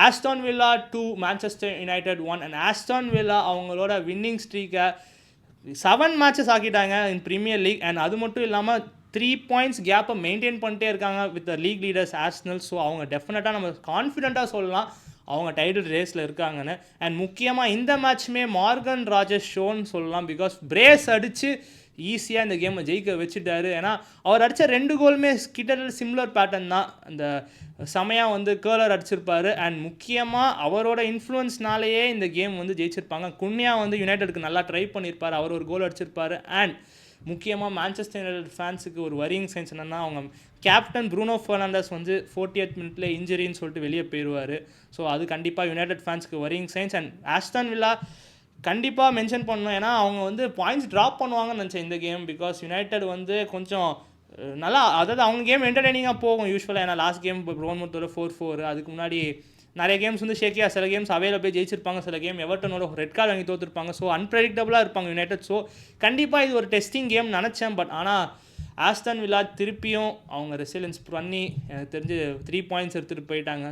Aston villa 2 Manchester United 1 and Aston villa அவங்களோட winning ஸ்ட்ரீக்கை 7 matches ஆக்கிட்டாங்க இன் premier league. And அது மட்டும் இல்லாமல் 3 பாயிண்ட்ஸ் கேப்பை மெயின்டைன் பண்ணிட்டே இருக்காங்க with the league leaders Arsenal. So அவங்க டெஃபினட்டாக நம்ம கான்ஃபிடென்ட்டாக சொல்லலாம் அவங்க டைட்டில் ரேஸில் இருக்காங்கன்னு. அண்ட் முக்கியமாக இந்த மேட்ச்மே மார்கன் ராஜர்ஸ் ஷோன்னு சொல்லலாம். பிகாஸ் பிரேஸ் அடித்து ஈஸியாக இந்த கேமை ஜெயிக்க வச்சுட்டாரு. ஏன்னா அவர் அடித்த 2 கோலுமே கிட்டத்தட்ட சிம்லர் பேட்டர்ன் தான். அந்த செமையாக வந்து கேர்லர் அடிச்சிருப்பாரு. அண்ட் முக்கியமாக அவரோட இன்ஃப்ளூயன்ஸ்னாலேயே இந்த கேம் வந்து ஜெயிச்சிருப்பாங்க. குன்யா வந்து யுனைடெடுக்கு நல்லா ட்ரை பண்ணியிருப்பார், அவர் ஒரு கோல் அடிச்சிருப்பார். அண்ட் முக்கியமாக மான்செஸ்டர் யுனைடெட் ஃபேன்ஸுக்கு ஒரு வரியிங் சைன்ஸ் என்னென்னா, அவங்க கேப்டன் ப்ரூனோ ஃபெர்னாண்டஸ் வந்து 40th மினிட்ல இன்ஜுரின்னு சொல்லிட்டு வெளியே போயிடுவார். ஸோ அது கண்டிப்பாக யுனைடெட் ஃபேன்ஸுக்கு worrying signs. And Aston Villa கண்டிப்பாக மென்ஷன் பண்ணணும். ஏன்னா அவங்க வந்து பாயிண்ட்ஸ் ட்ராப் பண்ணுவாங்கன்னு நினச்சேன் இந்த கேம். பிகாஸ் யுனைடெட் வந்து கொஞ்சம் நல்லா, அதாவது அவங்க கேம் என்டர்டெய்னிங்காக போகும் யூஸ்வலாக. ஏன்னா லாஸ்ட் கேம் ப்ரோன்மவுத்தோட 4-4, அதுக்கு முன்னாடி நிறைய கேம்ஸ் வந்து ஷேக்கியாக, சில கேம்ஸ் அவையில் போய் ஜெயிச்சிருப்பாங்க, சில கேம் எவர்டனோட ரெட் கார்டு வாங்கி தோற்றுருப்பாங்க. ஸோ அன்பிரடிக்டபுளாக இருப்பாங்க யுனைடெட். ஸோ கண்டிப்பாக இது ஒரு டெஸ்டிங் கேம் நினச்சேன். பட் ஆனால் ஆஸ்டன் வில்லா திருப்பியும் அவங்க ரெசிலியன்ஸ் பண்ணி எனக்கு தெரிஞ்சு 3 பாயிண்ட்ஸ் எடுத்துகிட்டு போயிட்டாங்க.